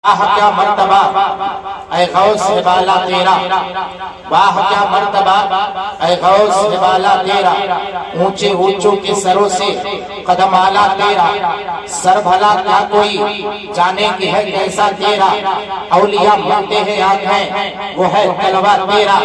واہ کیا مرتبہ اے غوث بالا تیرا، واہ کیا مرتبہ اے غوث بالا تیرا، اونچے اونچوں کے سروں سے قدم آلا تیرا، سر بھلا کیا کوئی جانے کی ہے کیسا تیرا، اولیاء مانتے ہیں آنکھیں وہ ہے تلوا تیرا۔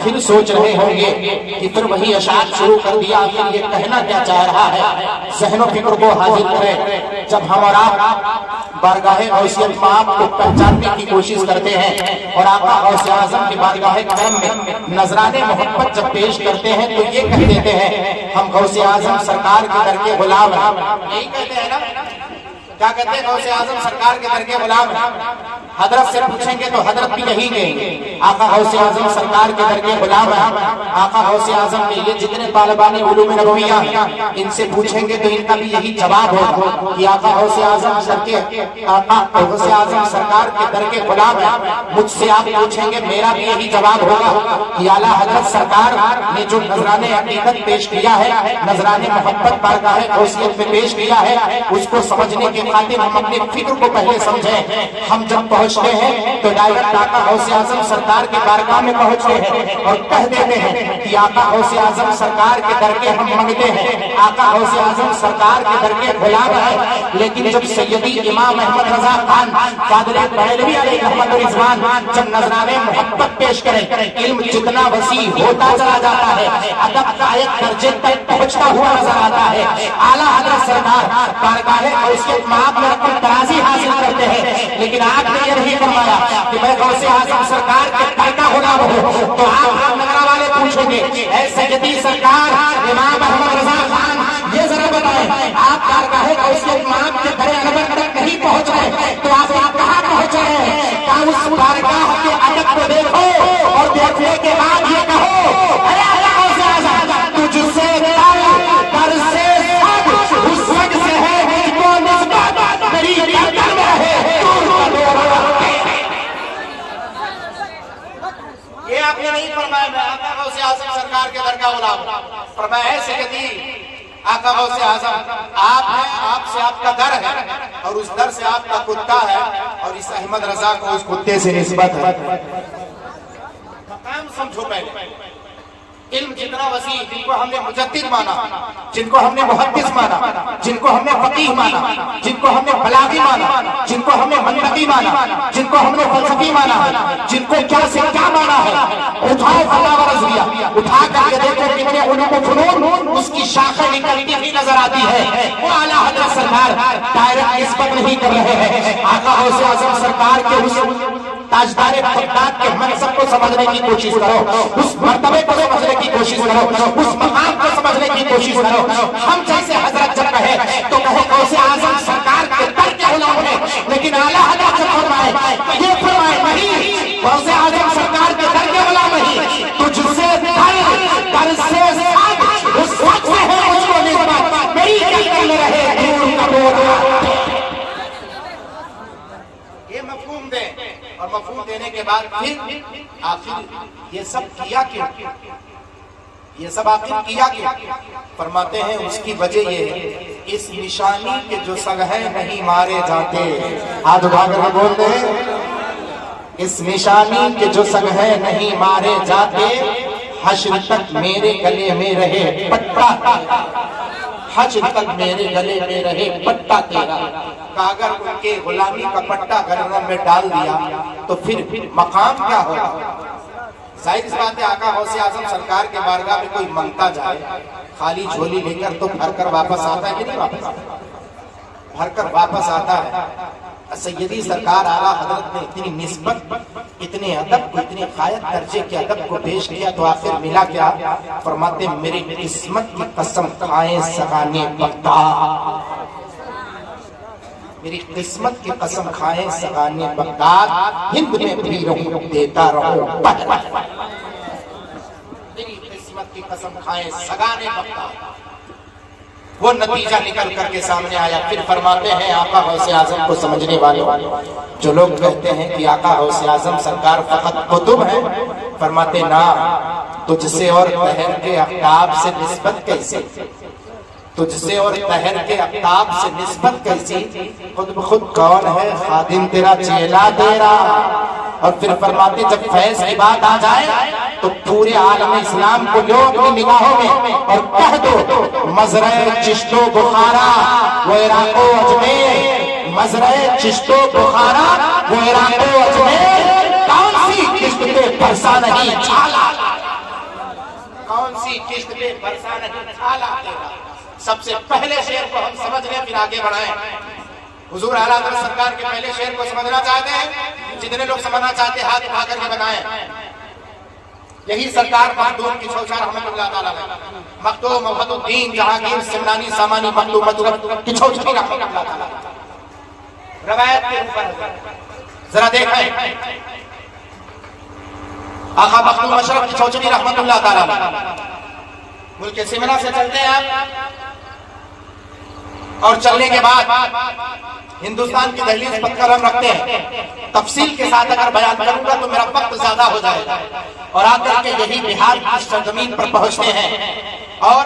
پھر سوچ رہے ہوں گے کہ پھر وہی اشعار شروع کر دیا، پھر یہ کہنا کیا چاہ رہا ہے۔ ذہن و فکر کو حاضر کریں، جب ہم اور آپ بارگاہ غوثیت میں آپ کو پہچاننے کی کوشش کرتے ہیں اور آقا غوث اعظم کی بارگاہ کرم میں نذرانے محبت جب پیش کرتے ہیں تو یہ کہہ دیتے ہیں ہم غوث اعظم سرکار کے در کے غلام ہیں۔ یہی کہتے ہیں نا، کیا کہتے ہیں؟ غوث اعظم سرکار کے در کے غلام ہیں۔ حضرت سے پوچھیں گے تو حضرت بھی یہی کہیں گے، آقا غوث اعظم سرکار کے در کے غلام ہیں۔ آقا غوث اعظم کے یہ جتنے طالبان علوم نبویہ ہیں ان سے پوچھیں گے تو ان کا بھی یہی جواب ہوگا کہ آقا غوث اعظم سرکار کے در کے غلام ہیں۔ مجھ سے آپ پوچھیں گے میرا بھی یہی جواب ہوگا کہ اعلیٰ حضرت سرکار نے جو نذران عقیدت پیش کیا ہے، نذران محبت بارگاہ غوثیت میں پیش کیا ہے، اس کو سمجھنے کے خاطر ہم اپنے فکر کو پہلے سمجھیں۔ ہم جب پہنچتے ہیں تو ڈائریکٹ آقا غوث اعظم سرکار کے بارگاہ میں پہنچتے ہیں اور کہہ دیتے ہیں کہ آقا غوث اعظم سرکار کے در کے ہم منگتے ہیں، آقا غوث اعظم سرکار کے در کے غلام ہیں۔ لیکن جب سیدی امام احمد رضا خان قادری بریلوی علیہ رحمت رضوان جب نذرانے محبت پیش کریں، علم جتنا وسیع ہوتا چلا جاتا ہے، ادب کا ایک درجے تک پہنچتا ہوا نظر آتا ہے۔ اعلیٰ حضرت سرکار بارگاہ غوثیت میں آپ اپنی ترازی حاصل کرتے ہیں، لیکن آپ نے یہ نہیں فرمایا کہ میں غوث اعظم سرکار کے در کا غلام ہوں۔ تو آپ نگرہ والے پوچھیں گے اے سیدی سرکار امام احمد رضا خان یہ ذرا بتائیں، آپ بارگاہ غوثیت میں آپ کے در انور تک نہیں پہنچ رہے تو آپ کہاں پہنچ رہے ہیں؟ کیا اس بارگاہ کے ادب کو دیکھو اور دیکھنے کے بعد یہ کہو اے غوث اعظم تجھ سے در سے سب اس وقت سے ہے وہ نسبت میری گردن میں ہے۔ یہ آپ نے نہیں فرمایا میں آقا غوث اعظم سرکار کے در کا غلام، فرمایا ہے سیدی آقا غوث اعظم آپ ہیں، آپ سے آپ کا در ہے اور اس در سے آپ کا کتا ہے اور اس احمد رضا کو اس کتے سے نسبت ہے۔ مقام سمجھو پہلے، علم جتنا وسیع، جن کو ہم نے مجدد مانا، جن کو ہم نے محدث مانا، جن کو ہم نے فقیہ مانا، جن کو ہم نے بلاغی مانا، جن کو ہم نے منطقی مانا، جن کو ہم نے فلسفی مانا، جن کو کیا سے کیا مانا ہے، اٹھاؤ فتاوی رضویہ اٹھا کر یہ دیکھو کتنے علوم و فنون اس کی شاخیں نکلتی ہوئی نظر آتی ہے۔ وہ اعلیٰ حضرت سرکار ڈائریکٹ نسبت نہیں کر رہے ہیں، آقا غوث اعظم سرکار کے اس تاجدار بغداد کے منصب کو سمجھنے کی کوشش کرو، اس مرتبے کو سمجھنے کی کوشش کرو، اس مقام کو سمجھنے کی کوشش کرو۔ ہم جیسے حضرت جب کہے تو کہے غوث اعظم سرکار کے در کے غلام ہیں، لیکن اعلیٰ حضرت جب فرمائے یہ فرمائے نہیں غوث اعظم سرکار کے در کے غلام نہیں، تجھ سے در سے سب اس وقت سے ہے اس کو نسبت میری گردن میں رہے دور کا بولا۔ یہ مفہوم دیں اور مفہوم دینے کے بعد پھر آخر یہ سب کیا کیوں، یہ سب آخر کیا کیوں؟ فرماتے ہیں اس کی وجہ یہ ہے اس نشانی کے جو سگہیں نہیں مارے جاتے، ہاتھ اٹھا کر بولتے ہیں اس نشانی کے جو سگہیں نہیں مارے جاتے، حشر تک میرے گلے میں رہے پٹا تیرا، حشر تک میرے گلے میں رہے پٹا تیرا۔ کہ اگر ان کے غلامی کا پٹا گردن میں ڈال دیا تو پھر مقام کیا ہوگا؟ ظاہر اس بات ہے آقا غوث اعظم سرکار کے بارگاہ میں کوئی منگتا جائے خالی جھولی لے کر تو بھر کر واپس آتا ہے کہ نہیں واپس آتا؟ بھر کر واپس آتا ہے۔ سیدی سرکار اعلیٰ حضرت نے اتنی نسبت، اتنے ادب کو، اتنے غایت درجے کے ادب کو پیش کیا تو آخر ملا کیا؟ فرماتے میری قسمت کی قسم کھائیں سگانے بغداد، میری قسمت کی قسم کھائیں سگانے بغداد، ہند میں بھی رہوں دیتا رہوں پہر، میری قسمت کی قسم کھائیں سگانے بغداد۔ وہ نتیجہ نکل کر کے سامنے آیا۔ پھر فرماتے ہیں آقا غوث اعظم کو سمجھنے والے جو لوگ کہتے ہیں کہ آقا غوث اعظم سرکار فقط قطب ہیں، فرماتے نا، تجھ سے اور پہر کے افتاب سے نسبت کیسے؟ تجھ سے اور پہر کے افتاب سے نسبت کیسی، خود بخود کون ہے خادم تیرا چیلا تیرا۔ اور پھر فرماتے جب فیض کی بات آ جائے تو پورے عالم اسلام کو لو اپنی نگاہوں میں اور کہہ دو مزرع چشت و بخارا وہ عراق و اجمیر، مزرع چشت و بخارا وہ عراق و اجمیر، کون سی کشت پہ برسا نہیں چھالا، کون سی کشت پہ برسا نہیں چھالا تیرا۔ سب سے پہلے شعر کو ہم سمجھ لیں پھر آگے بڑھائیں۔ حضور اعلیٰ حضرت سرکار کے پہلے شعر کو سمجھنا چاہتے ہیں، جتنے لوگ سمجھنا چاہتے ہیں ہاتھ اٹھا کر کے بتائیں۔ یہی سرکار مخدوم کی چھوچا رحمت اللہ تعالیٰ علیہ، مخدوم محمد الدین جہانگیر سمنانی سامانی مخدوم مطلب کی چھوچی رحمت اللہ تعالیٰ روایت کے اوپر ذرا دیکھیں آقا مخدوم اشرف کی چھوچی رحمت اللہ تعالیٰ علیہ ملک سمنا سے چلتے ہیں آپ، اور چلنے کے بعد ہندوستان کی دہلیز پر قدم رکھتے ہیں۔ تفصیل کے ساتھ اگر بیان کروں گا تو میرا وقت زیادہ ہو جائے گا، اور آ کر کے یہی بہار کی سرزمین پر پہنچتے ہیں، اور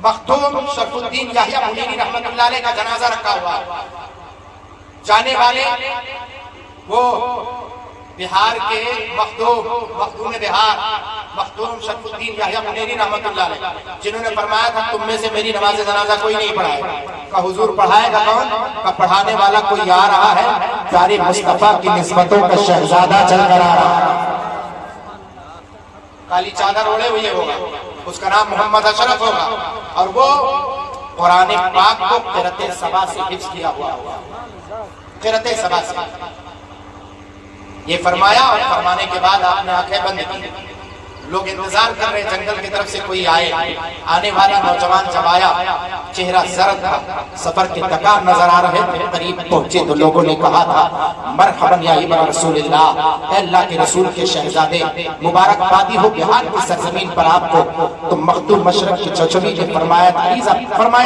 مخدوم شرف الدین یحییٰ منیری رحمت اللہ علیہ کا جنازہ رکھا ہوا۔ جانے والے وہ بہار کے مخدوم بہار مخدوم شرف الدین یحییٰ منیری رحمت اللہ علیہ، جنہوں نے فرمایا تھا تم میں سے میری نماز جنازہ کوئی نہیں پڑھائے گا۔ کہ حضور پڑھائے گا کون؟ کہ پڑھانے والا کوئی آ رہا ہے، پیارے مصطفیٰ کی نسبتوں کا شہزادہ چل کر آ رہا ہے، کالی چادر اوڑے ہوئے ہوگا، اس کا نام محمد اشرف ہوگا، اور وہ قرآن پاک کو قرأت سبا سے حفظ کیا ہوا ہوگا، قرأت سبا سے۔ یہ فرمایا اور فرمانے کے بعد آپ نے آنکھیں بند کی۔ لوگ انتظار کر رہے جنگل کی طرف سے کوئی آئے۔ آنے والا نوجوان جب آیا چہرہ زرد تھا، سفر کے تکار نظر آ رہے تھے، قریب پہنچے تو لوگوں نے کہا تھا مرحبا یا ابن رسول اللہ، اے اللہ کے رسول کے شہزادے، مبارک بادی ہو بہار کی سرزمین پر آپ کو۔ تو مخدوم مشرق کی چچوی نے فرمایا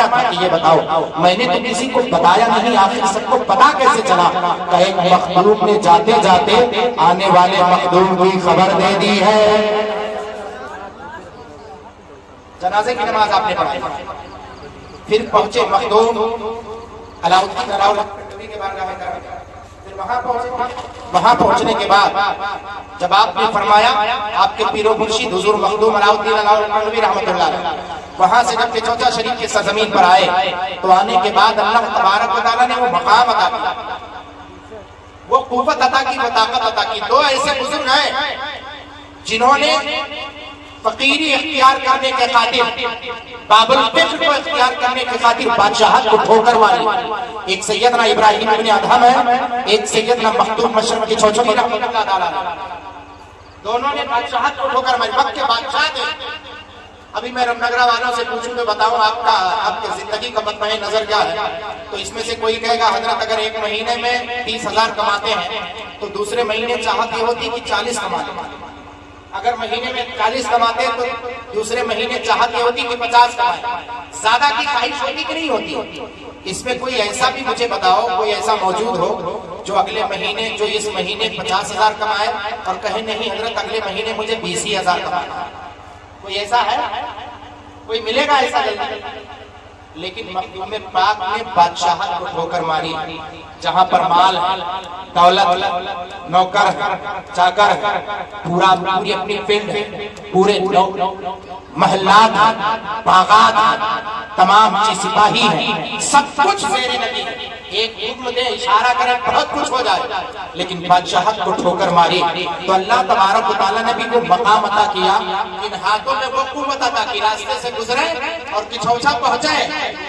تھا کہ یہ بتاؤ میں نے تو کسی کو بتایا نہیں، آخر سب کو پتا کیسے چلا؟ کہ ایک مخدوم نے جاتے جاتے آنے والے مخدوم کی خبر دے دی ہے۔ جنازے کی نماز آپ نے پڑھائی، پھر پہنچے مخدوم علاؤالدین علاؤالدین کے بارگاہ میں، پھر وہاں پہنچنے کے بعد جب آپ نے فرمایا آپ کے پیر و مرشد حضور مخدوم علاؤالدین علاؤالدین رحمت اللہ علیہ وہاں سے جب کہ چوچا شریف کی سرزمین پر آئے تو آنے کے بعد اللہ تبارک و تعالیٰ نے وہ مقام عطا کیا، وہ قوت عطا کی، وہ طاقت عطا کی۔ دو ایسے بزرگ ہیں جنہوں نے فقیری اختیار کرنے کے خاطر، باب الفقر کو اختیار کرنے کے خاطر بادشاہت کو ٹھوکر ماری۔ ایک سیدنا ابراہیم ابن ادہم ہے، ایک سیدنا مخدوم مشرق کی چھوچی رحمت اللہ تعالیٰ، دونوں نے بادشاہت کو ٹھوکر ماری، وقت کے بادشاہ تھے۔ ابھی میں رمنگرہ والوں سے پوچھوں تو بتاؤں آپ کی زندگی کا مطمع نظر کیا ہے، تو اس میں سے کوئی کہے گا حضرت اگر ایک مہینے میں 30,000 کماتے ہیں تو دوسرے مہینے چاہت یہ ہوتی کہ 40 کماتے ہیں، اگر مہینے میں 40 کماتے تو دوسرے مہینے چاہت یہ ہوتی کہ 50 کمائے، زیادہ کی خواہش ہوتی کہ نہیں ہوتی؟ اس میں کوئی ایسا بھی مجھے بتاؤ، کوئی ایسا موجود ہو جو اگلے مہینے، جو اس مہینے 50,000 کمائے اور کہے نہیں حضرت اگلے مہینے مجھے 20,000 کمائے؟ کوئی ایسا ہے؟ کوئی ملے گا ایسا جلدی؟ لیکن مخدوم پاک نے بادشاہت کو ٹھوکر ماری، جہاں پر مال، دولت، نوکر، چاکر، پوری اپنی فیلڈ، پورے محلات، باغات، تمام چیز سپاہی ہیں، سب کچھ زیر نبی، ایک حکم دے اشارہ کرے بہت کچھ ہو جائے، لیکن بادشاہت کو ٹھوکر ماری۔ تو اللہ تبارک و تعالیٰ نے بھی وہ مقام عطا کیا، ان ہاتھوں میں وہ قوت عطا کی، راستے سے گزرے اور کچھوچا پہنچے،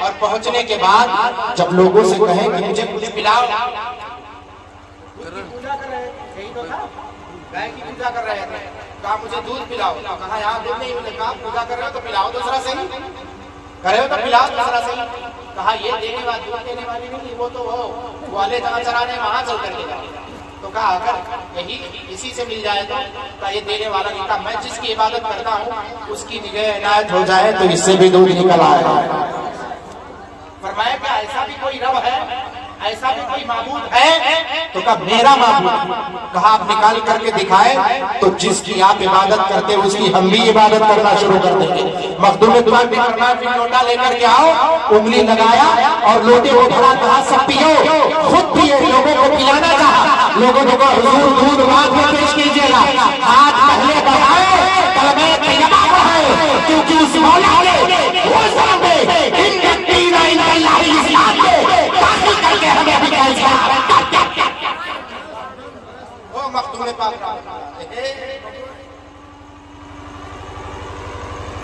اور پہنچنے کے بعد جب لوگوں سے کہیں کہ مجھے کچھ پلاؤ، پوجا کر رہے تھے، یہی تو تھا، گائے کی پوجا کر رہے تھے، کہا مجھے دودھ پلاؤ، کہا یہاں دودھ نہیں ملے، کہا پوجا کر رہے ہو تو پلاؤ دوسرا صحیح، کر رہے ہو تو پلاؤ دوسرا صحیح، کہا یہ دینے والی دودھ دینے والی نہیں، وہ تو وہ والے جہاں چرانے وہاں چل کر کے جائے، تو کہا اگر یہی اسی سے مل جائے تو کہا یہ دینے والا نہیں، کہا میں جس کی عبادت کرتا ہوں اس کی نگاہ عنایت ہو جائے تو اس سے بھی دودھ نکل آئے گا۔ فرمایا کہ ایسا بھی کوئی رب ہے، ایسا بھی کوئی معبود ہے تو کہا میرا معبود. کہا آپ نکال کر کے دکھائے تو جس کی آپ عبادت کرتے اس کی ہم بھی عبادت کرنا شروع کر دیں گے. مخدوم پاک نے فرمایا پھر لوٹا لے کر کے آؤ. انگلی لگایا اور لوٹے کو بھرا کہا سب پیو. خود پیے, لوگوں کو پلانا چاہا. لوگوں کو حضور دودھ بعد میں پیش کیجیے گا. ہاتھ پہلے بڑھائے, کلمہ طیبہ پڑھائے, کیونکہ اس مولا نے وہ سامنے ان الدین عند اللہ الاسلام کو داخل کر کے ہمیں بھی کہا وہ مخدوم پاک.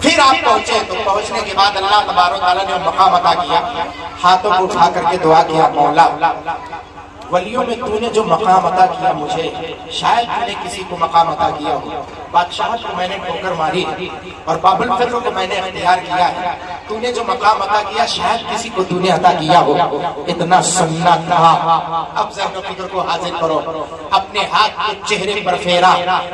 پھر آپ پہنچے تو پہنچنے کے بعد اللہ تبارک و تعالیٰ نے مقام عطا کیا. ہاتھوں کو اٹھا کر کے دعا کیا, مولا ولیوں میں تو نے جو مقام عطا کیا مجھے, شاید تو نے کسی کو مقام عطا کیا ہو. بادشاہت کو میں نے ٹھوکر ماری اور باب الفضل کو میں نے اختیار کیا ہے. تو نے جو مقام عطا کیا شاید کسی کو تو نے عطا کیا ہو. اتنا سننا تھا. اب ذہن و فکر کو حاضر کرو. اپنے ہاتھ کے چہرے پر پھیرا,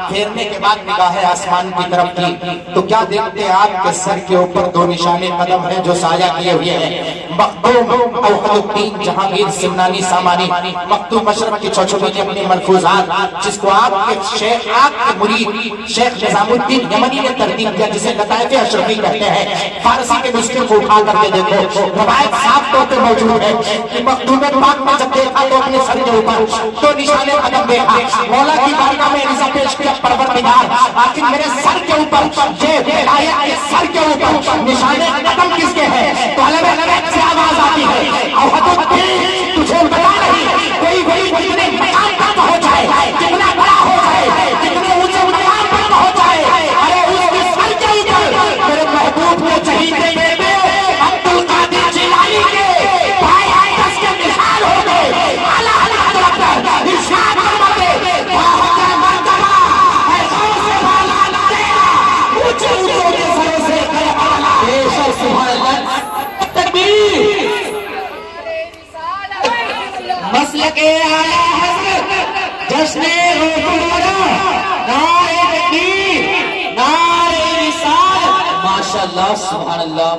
پھیرنے کے بعد نگاہ آسمان کی طرف کی تو کیا دیکھتے ہیں آپ کے سر کے اوپر دو نشان قدم ہیں جو سایہ کیے ہوئے ہیں. مخدوم اوحد الدین جہانگیر سمنانی سامانی, مخدوم مشرق کی چھوچھوٹی نے اپنے ملفوظات جس کو آپ کے شیخ, آپ کے مرید شیخ نظام الدین یمنی نے ترتیب کیا جسے لطائف اشرفی کہتے ہیں. فارسی کے نسخے کو اٹھا کر کے دیکھو, روایت صاف طور پہ موجود ہے کہ مخدوم پاک نے جب دیکھا تو اپنے سر کے اوپر تو نشان قدم دیکھا. مولا کی بارگاہ میں عرض پیش کیا, پروردگار آخر میرے سر کے اوپر یہ ولایت کے سر کے اوپر نشان قدم کس کے ہیں؟ تو علم سے آواز آتی ہے اوحد الدین تجھے بتا رہی کوئی ولی جتنے مقام پر پہنچ جائے, جتنا بڑا ہو جائے, جتنے اونچے مقام پر پہنچ جائے, ارے اس کے سر کے اوپر میرے محبوب نے شہید بیٹے عبد القادر جیلانی کے بھائی آئیس کے مثال ہو گئے. اعلیٰ حضرت ارشاد فرماتے بہت مرتبہ ہے غوث والا تیرا اونچے اونچوں کے سر سے کربلا. بے شک سبحان اللہ, تکبیر. مسلک اعلیٰ حضرت جشن نعرہ تکبیر, نعرہ رسالت. ماشاءاللہ سبحان اللہ.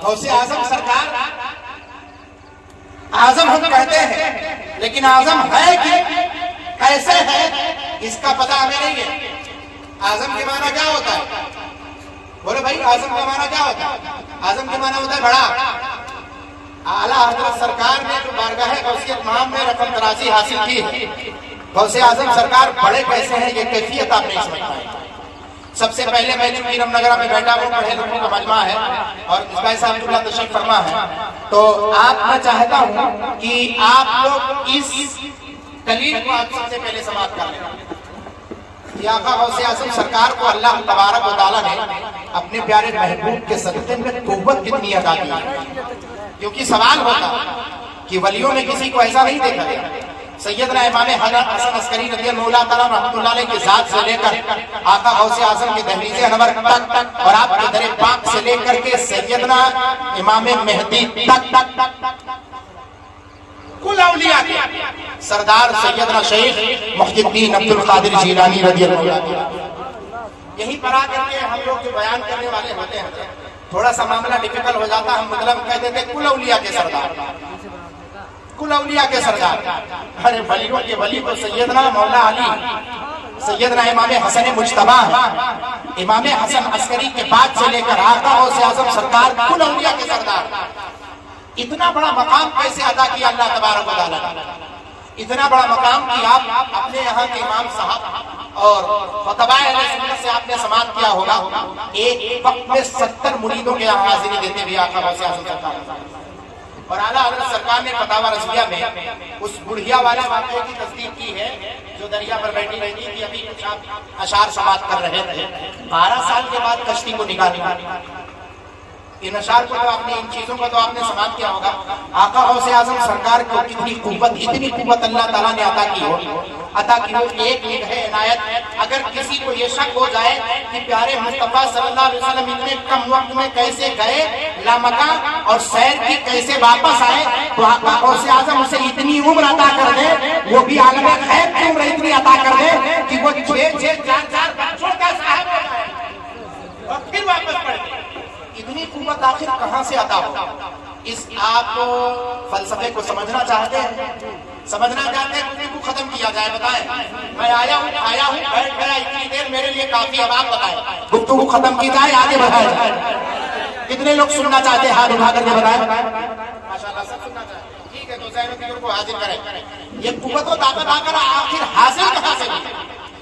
غوث اعظم سرکار اعظم ہم کہتے ہیں لیکن اعظم ہے کہ کیسے ہے اس کا پتہ ہمیں نہیں ہے. اعظم کے معنی کیا ہوتا ہے؟ بولے بھائی اعظم کا معنی کیا ہوتا ہے؟ اعظم کے معنی ہوتا ہے بڑا. اعلیٰ حضرت سرکار نے جو بارگاہ غوثیت مہام میں رقم ترازی حاصل کی ہے, غوث اعظم سرکار بڑے کیسے ہیں یہ کیفیت آپ نہیں سمجھ پائے. سب سے پہلے میں نے پیرم نگرہ میں بیٹھا ہوں, پڑھے لوگوں کا مجمع ہے اور اس بھائی صاحب اللہ تشریف فرما ہے. تو آپ میں چاہتا ہوں کہ آپ لوگ اس کلیم کو آپ سب سے پہلے سماعت کر لیں. یہ آقا غوث اعظم سرکار کو اللہ تبارک و تعالیٰ نے اپنے پیارے محبوب کے صدقے میں قوت کتنی عطا کی ہے. کیونکہ سوال ہوتا کہ ولیوں میں کسی کو ایسا نہیں دیکھا گیا. سیدنا امام حسن عسکری رضی اللہ تعالیٰ رحمۃ اللہ علیہ کی ذات سے لے کر آقا غوث اعظم کی دہلیز انور تک اور آپ کے در پاک سے لے کر کے سیدنا امام مہدی تک کل اولیاء کے سردار سیدنا شیخ محی الدین عبد القادر جیلانی رضی اللہ عنہ. یہیں پر آ کر کے ہم لوگ جو بیان کرنے والے ہوتے ہیں تھوڑا سا معاملہ ڈیفیکلٹ ہو جاتا. ہم مطلب کہتے تھے کل اولیاء کے سردار, کل اولیاء کے سردار. ارے ولیوں کے ولی تو سیدنا مولا علی, سیدنا امام حسن مجتبی ہے. امام حسن عسکری کے بعد سے لے کر آقا غوث اعظم سرکار کل اولیاء کے سردار. اتنا بڑا مقام کیسے عطا کیا اللہ تبارک و تعالیٰ نے؟ اتنا بڑا مقام کہ آپ اپنے یہاں کے امام صاحب اور خطبہ اہل سنت سے آپ نے سماعت کیا ہوگا, ایک وقت میں 70 مریدوں کے یہاں حاضری دیتے ہوئے آقا غوث اعظم سرکار. اور اعلیٰ حضرت سرکار نے فتاوی رضویہ میں اس بڑھیا والے واقعے کی تصدیق کی ہے جو دریا پر بیٹھی رہتی تھی, ابھی کچھ اشعار سماعت کر رہے تھے. 12 سال کے بعد کشتی کو نکالا. ان اشعار کو آپ نے, ان چیزوں کا تو آپ نے سماعت کیا ہوگا. آقا غوث اعظم سرکار کو کتنی قوت, اتنی قوت اللہ تعالیٰ نے عطا کی ہو. ایک ہے عنایت. اگر کسی کو یہ شک ہو جائے کہ پیارے مصطفیٰ صلی اللہ علیہ وسلم اتنے کم وقت میں کیسے گئے لامکاں اور سیر کی کیسے واپس آئے, تو آقا غوث اعظم اسے اتنی عمر عطا کر دے, وہ بھی عالم غیب کی عمر اتنی عطا کر دے کہ وہ 6-4 بچوں کا صاحب ہو جائے اور پھر واپس پڑھ دے. اتنی قوت آخر کہاں سے عطا ہو؟ اس آپ فلسفے کو سمجھنا چاہتے ہیں, سمجھنا چاہتے ہیں, اردو کو ختم کیا جائے بتائیں؟ میں آیا ہوں بیٹھ گیا اتنی دیر میرے لیے کافی، اب آپ بتائیں گفتگو ختم کی جائے آگے بڑھایا جائے؟ کتنے لوگ سننا چاہتے ہیں ہاتھ اٹھا کر کے بتائیں؟ ماشاءاللہ سب سننا چاہتے ہیں، ٹھیک ہے تو ذہن و فکر کو حاضر کریں۔ یہ قوت و طاقت آ کر آخر حاصل کہاں سے ہوئی؟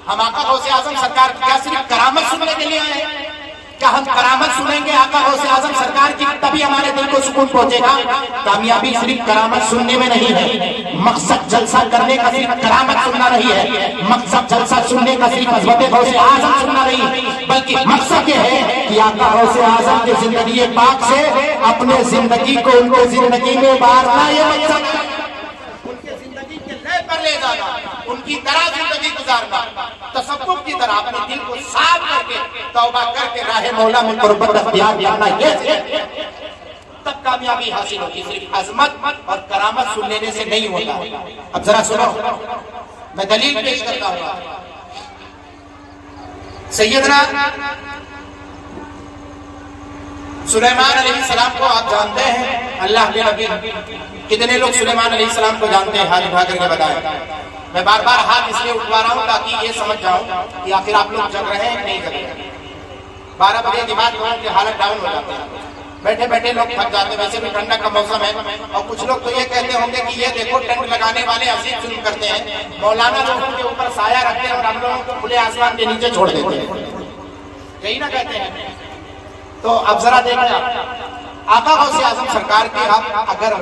ہم آقا غوث اعظم سرکار کیا صرف کرامت سننے کے لیے آئے ہیں؟ کیا ہم کرامت سنیں گے آقا غوث اعظم سرکار کی تبھی ہمارے دل کو سکون پہنچے گا؟ کامیابی صرف کرامت سننے میں نہیں ہے، مقصد جلسہ کرنے کا صرف کرامت سننا نہیں ہے، مقصد جلسہ سننے کا صرف حضرت غوث اعظم سننا نہیں، بلکہ مقصد یہ ہے کہ آقا غوث اعظم کی زندگی پاک سے اپنے زندگی کو ان کو زندگی میں ابھارنا، یہ مقصد ہے، ان کے زندگی کے لئے پر لے جانا، ان کی طرح زندگی گزارنا، تصوف کی طرح اپنے دل کو صاف کر کے توبہ کر کے راہ مولا میں قربت اختیار کرنا، یہ تب کامیابی حاصل ہوتی، صرف عظمت اور کرامت سن لینے سے نہیں ہوتا۔ اب ذرا سنو، میں دلیل پیش کرتا ہوں۔ سیدنا سلیمان علیہ السلام کو آپ جانتے ہیں؟ اللہ کے نبی، کتنے لوگ سلیمان علیہ السلام کو جانتے ہیں؟ ہاتھ اٹھا کر کے بتائیں۔ میں بار بار ہاتھ اس لیے اٹھوا رہا ہوں تاکہ یہ سمجھ جاؤں کہ آخر آپ لوگ جگ رہے ہیں نہیں جگ رہے۔ 12 بجے دماغ کی حالت ڈاؤن ہو جاتی ہے، بیٹھے بیٹھے لوگ تھک جاتے ہیں، ویسے بھی ٹھنڈک کا موسم ہے، اور کچھ لوگ تو یہ کہتے ہوں گے کہ یہ دیکھو ٹینٹ لگانے والے عظیم ظلم کرتے ہیں، مولانا لوگوں کے اوپر سایہ رکھتے ہیں اور ہم لوگوں کو کھلے آسمان کے نیچے چھوڑ دیتے ہیں، یہی نہ کہتے ہیں؟ تو اب ذرا دیکھیں، آقا غوث اعظم سرکار کی آپ اگر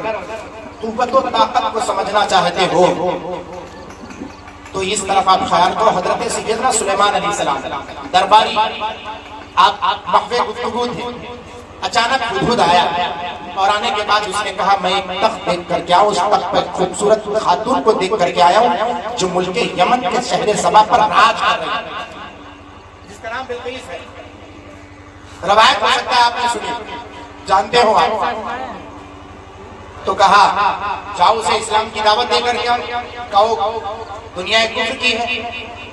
قوت و طاقت کو سمجھنا چاہتے ہو تو اس طرف آپ خیال کو حضرت سیدنا سلیمان علیہ السلام درباری، آپ محو گفتگو تھے، اچانک ہدہد آیا اور آنے کے بعد اس نے کہا میں ایک تخت دیکھ کر کے آؤں، اس تخت پر خوبصورت خاتون کو دیکھ کر کے آیا ہوں جو ملک یمن کے شہر سبا پر راج کر رہی ہے، جس کا نام بلقیس ہے۔ روایت ہو سکتا ہے آپ نے سنی، جانتے ہو آپ؟ تو کہا جاؤ اسے اسلام کی دعوت دے کر کے آؤ، کہو دنیا کفر کی ہے،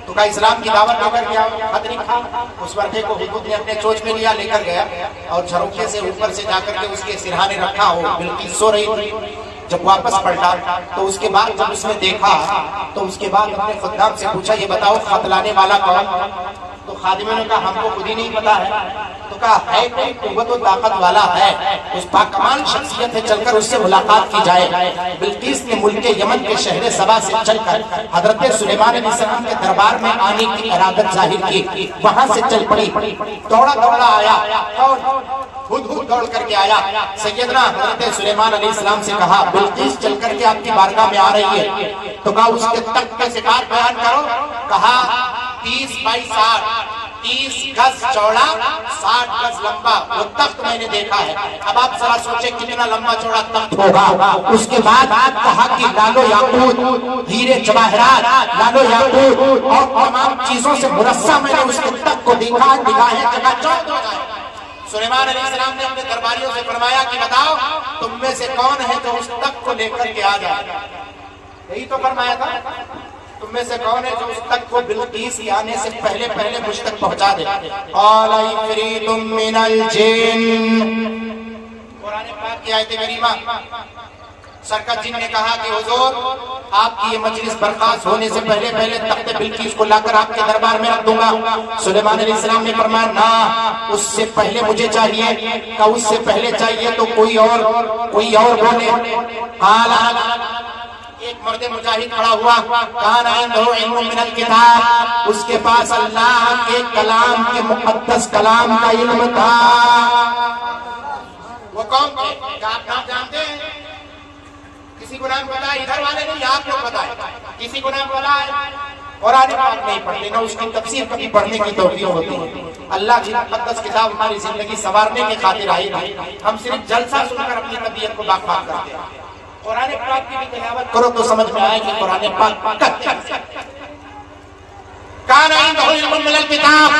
تو کہا اسلام کی دعوت دے کر کے آؤ، خط لکھا، اس ورقے کو ہدہد نے اپنے چوچ میں لیا، لے کر گیا اور جھروکے سے اوپر سے جا کر کے اس کے سرہانے رکھا ہو، بلقیس سو رہی تھی۔ جب واپس پلٹا تو اس کے بعد جب اس نے دیکھا تو اس کے بعد اپنے خدام سے پوچھا یہ بتاؤ خط لانے والا کون؟ تو خادموں نے کہا ہم کو خود ہی نہیں پتا ہے۔ تو کہا ہے کوئی قوت و طاقت والا ہے، اس پاکمال شخصیت ہے، چل کر اس سے ملاقات کی جائے۔ بلقیس نے ملک یمن کے شہر سبا سے چل کر حضرت سلیمان علیہ السلام کے دربار میں آنے کی ارادت ظاہر کی، وہاں سے چل پڑی، دوڑا دوڑا آیا اور ہدہد دوڑ کر کے آیا، سیدنا حضرت سلیمان علیہ السلام سے کہا بلقیس چل کر کے آپ کی بارگاہ میں آ رہی ہے، تو کہا اس کے تخت کا صفات بیان کرو، کہا 30 بائی 60، 30 گز چوڑا 60 گز لمبا وہ تخت میں نے دیکھا ہے۔ اب آپ ذرا سوچیں کتنا لمبا چوڑا تخت ہوگا۔ اس کے بعد کہا کہ لالو یاقوت، ہیرے جواہرات، لالو یاقوت اور تمام چیزوں سے مرصع میں نے اس کے تخت کو دیکھا، نگاہیں جگہ چوک ہو جائے۔ سلیمان علیہ السلام نے اپنے درباریوں سے فرمایا کہ بتاؤ تم میں سے کون ہے جو اس تخت کو لے کر کے آ جائے، یہی تو فرمایا تھا، تم میں سے کون ہے جو اس تک کو بلقیس کے آنے سے پہلے پہلے مجھ تک پہنچا دے۔ قال عفریت من الجن، قرآن پاک کی آیت کریمہ، سرکار جن نے کہا کہ حضور آپ کی یہ مجلس برخاست ہونے سے پہلے پہلے تخت بلقیس کو لا کر آپ کے دربار میں رکھ دوں گا۔ سلیمان علیہ السلام نے فرمایا نہ، اس سے پہلے مجھے چاہیے، کہ اس سے پہلے چاہیے تو کوئی اور بولے۔ قال ایک مرد مجاہد کھڑا ہوا، کان عنده علم من الکتاب، اس کے پاس اللہ کے کلام کے مقدس کلام کا علم تھا۔ وہ کون تھے؟ کیا آپ نام جانتے ہیں؟ کسی کو نام پتا ہے؟ ادھر والے نہیں، آپ لوگ بتائیں، کسی کو نام پتا ہے؟ قرآن پاک نہیں پڑھتے، نہ اس کی تفسیر کبھی پڑھنے کی توفیق ہوتی ہے۔ اللہ کی مقدس کتاب ہماری زندگی سنوارنے کی خاطر آئی تھی، ہم صرف جلسہ سن کر اپنی طبیعت کو باق باق کرتے ہیں۔ قرآن پاک کی بھی تلاوت کرو تو سمجھ میں آئے کہ قرآن پاک کان عنده علم من الکتاب،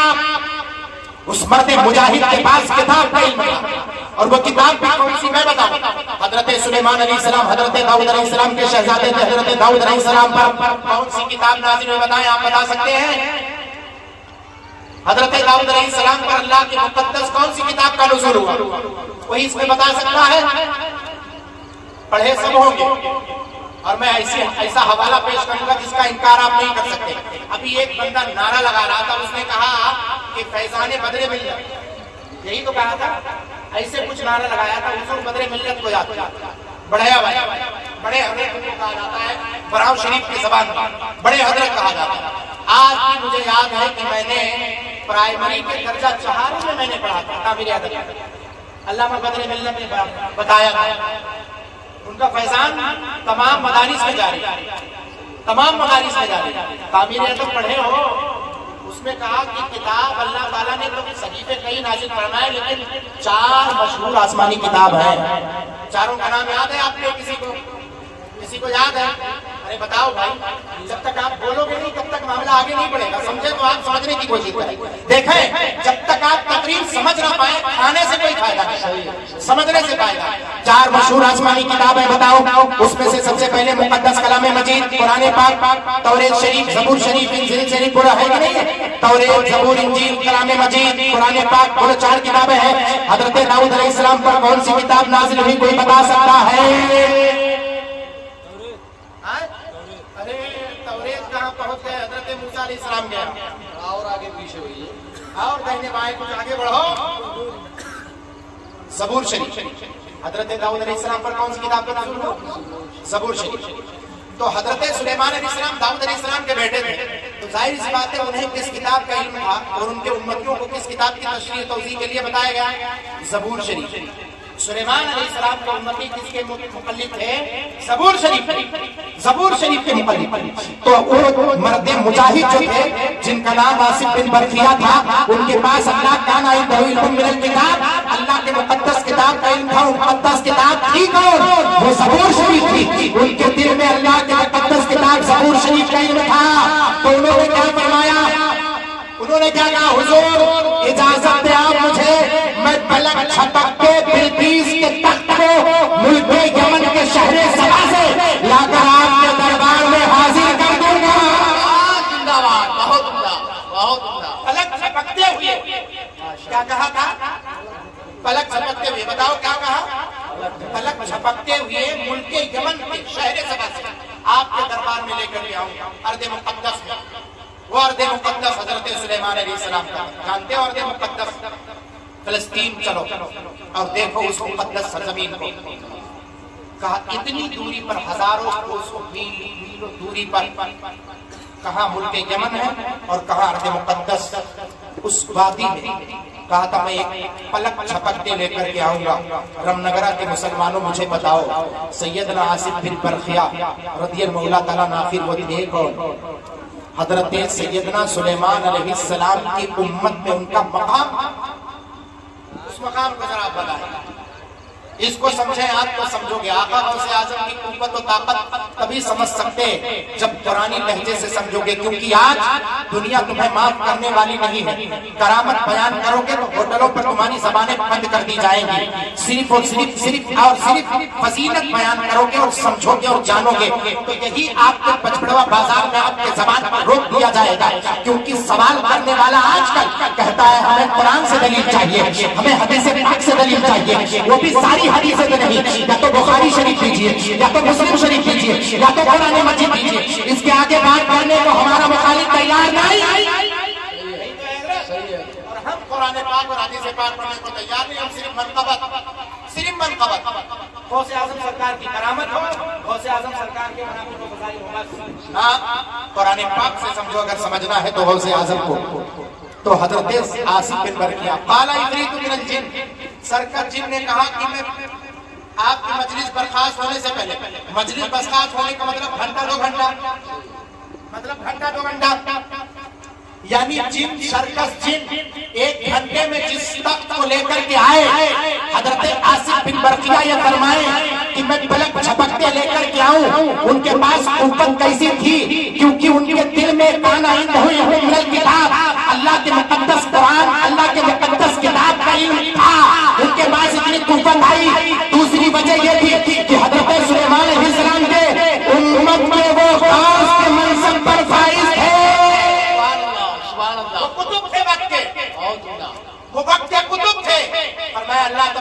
اس مرد مجاہد کے پاس کتاب کا علم تھا، اور وہ کتاب بھی کون سی میں بتاؤں؟ حضرت سلیمان علیہ السلام، حضرت داؤد علیہ السلام کے شہزادے تھے، حضرت داؤد علیہ السلام پر کون سی کتاب نازل ہوئی بتائیں، آپ بتا سکتے ہیں؟ حضرت داؤد علیہ السلام پر اللہ کی مقدس کون سی کتاب کا نزول ہوا؟ کوئی اس میں بتا سکتا ہے؟ پڑھے سب ہوں گے، اور میں ایسا حوالہ پیش کروں گا جس کا انکار آپ نہیں کر سکتے. ابھی ایک بندہ نعرہ لگا رہا تھا, اس نے کہا کہ فیضان بدر ملت, یہی تو کہا تھا, ایسے کچھ نعرہ لگایا تھا, حضور بدر ملت کو یاد کیا, بڑے حضرت کو کہا جاتا ہے, براؤ شریف کی زبان میں بڑے حضرت کہا جاتا ہے. آج بھی مجھے یاد ہے کہ میں نے پرائمری کے درجہ 4 میں نے پڑھا تھا تعمیر ادب, علامہ بدر ملت نے بتایا تھا, ان کا فیضان تمام مدارس میں جاری, تمام مدارس میں جاری. تعمیر ادب پڑھے ہو, اس میں کہا کہ کتاب اللہ تعالیٰ نے تو صحیفے کئی نازل فرمائے, لیکن 4 مشہور آسمانی کتاب ہیں. چاروں کا نام یاد ہے آپ کو؟ کسی کو یاد ہے؟ ارے بتاؤ بھائی, جب تک آپ بولو گے نہیں تب تک معاملہ آگے نہیں بڑھے گا. سمجھے تو آپ سمجھنے کی کوشش کریں. دیکھیں, جب تک آپ تقریر سمجھ نہ پائیں کھانے سے کوئی فائدہ نہیں, سمجھنے سے فائدہ. 4 مشہور آسمانی کتابیں بتاؤ. اس میں سے سب سے پہلے مقدس کلام مجید قرآن پاک, توریت شریف, زبور شریف, انجیل شریف, پورا ہے کہ نہیں؟ توریت, زبور, انجیل, کلام مجید, قرآن پاک, پورے 4 کتابیں ہیں. حضرت داؤد علیہ السلام پر کون سی کتاب نازل ہوئی, کوئی بتا سکتا ہے؟ کہاں پہنچ گئے؟ حضرت موسیٰ علیہ السلام گیا, اور آگے پیچھے ہوئی, اور دہنے بائیں کچھ آگے بڑھو. زبور شریف, حضرت داؤد علیہ السلام پر کون سی کتاب نازل ہوئی؟ زبور شریف. تو حضرت سلیمان علیہ السلام داؤد علیہ السلام کے بیٹے تھے, تو ظاہر سی بات ہے انہیں کس کتاب کا علم تھا, اور ان کے امتیوں کو کس کتاب کی تشریح توضیح کے لیے بتایا گیا؟ زبور شریف. سلیمان علیہ السلام کے امتی کس کے مقلد تھے؟ زبور شریف, زبور شریف کے مقلد. تو وہ مرد مجاہد جو تھے, جن کا نام آصف بن برقیہ تھا, ان کے پاس اللہ کان عنده علم من الکتاب, اللہ کے مقدس کتاب کا علم تھا. وہ مقدس کتاب تھی کون؟ وہ زبور شریف تھی. ان کے دل میں اللہ کے مقدس کتاب زبور شریف کا علم تھا. تو انہوں نے کیا فرمایا؟ انہوں نے کیا کہا, حضور اجازت دے آپ مجھے, میں پلک چھپک کے بلقیس کے تخت کو ملک یمن کے شہر سبا سے لا کر آپ کے دربار میں حاضر کر دوں گا. زندہ باد, بہت عمدہ, بہت عمدہ. پلک چھپکتے ہوئے کیا کہا تھا؟ پلک چھپکتے ہوئے, بتاؤ کیا کہا؟ پلک چھپکتے ہوئے ملک یمن کے شہر سبا سے آپ کے دربار میں لے کر کے آؤں گا, ارض مقدس میں. وہ ارض مقدس حضرت سلیمان علیہ السلام کا جانتے ہو, ارض مقدس فلسطین. چلو اور دیکھو اس مقدس سرزمین کو. کہا اتنی دوری پر, ہزاروں کوسوں میلوں دوری پر, کہاں ملک یمن ہے اور کہاں ارض مقدس. اس وادی میں کہا تھا میں ایک پلک چھپکتے لے کر کے آؤں گا. رمنگرہ کے مسلمانوں مجھے بتاؤ, سیدنا آصف بن برقیہ رضی اللہ تعالیٰ عنہ آخر وہ تھے کون؟ حضرت سیدنا سلیمان علیہ السلام کی امت میں ان کا مقام, اس مقام کو ذرا بتائیں. اس کو سمجھیں آپ تو سمجھو گے. آقا غوث اعظم کی قوت و طاقت تبھی سمجھ سکتے جب قرآنی لہجے سے سمجھو گے, کیونکہ آج دنیا تمہیں معاف کرنے والی نہیں ہے. کرامت بیان کرو گے تو ہوٹلوں پر تمہاری زبانیں بند کر دی جائیں گی. صرف اور صرف فضیلت بیان کرو گے اور سمجھو گے اور جانو گے تو یہی آپ کے پچپڑوا بازار میں آپ کے زبان پر روک دیا جائے گا. کیونکہ سوال کرنے والا آج کل کہتا ہے ہمیں قرآن سے دلیل چاہیے, ہمیں حدیث پاک سے دلیل چاہیے. وہ بھی ساری حدیثیں نہیں, یا تو بخاری شریف دیجیے, یا تو مسلم شریف دیجیے, یا تو قرآن مجید دیجیے. اس کے آگے بات کرنے کو ہمارا مخالف تیار نہیں, اور ہم قرآن پاک اور حدیث پاک پڑھنے کو تیار نہیں. ہم صرف منقبت غوث اعظم سرکار کی کرامت ہو, غوث اعظم سرکار کے مناقب و فضائل ہوگا. ہاں, قرآن پاک سے سمجھو, اگر سمجھنا ہے تو غوث اعظم کو. تو حضرت آصف بن برقیہ قال عفریت من الجن, سرکار جن نے کہا کہ میں آپ کی مجلس برخاست ہونے سے پہلے, مجلس برخاست ہونے کا مطلب گھنٹہ 2 گھنٹہ, مطلب گھنٹہ 2 گھنٹہ, یعنی جن سرکس جن 1 گھنٹے میں جس تخت کو لے کر کے آئے, حضرت آصف بن برقیہ یہ فرمائے کہ میں پلک جھپکتے لے کر کے آؤں. ان کے پاس قوت کیسی تھی؟ کیونکہ ان کے دل میں کان عنده علم الکتاب, اللہ کے مقدس قرآن, اللہ کے مقدس کتاب کا علم تھا. ان کے پاس اتنی قوت آئی. دوسری وجہ یہ تھی کہ حضرت سلیمان علیہ السلام کے امت میں وہ خاص کے منصب پر فائز تھے. وہ کتب تھے وقت کے, وہ وقت کے کتب تھے. فرمایا اللہ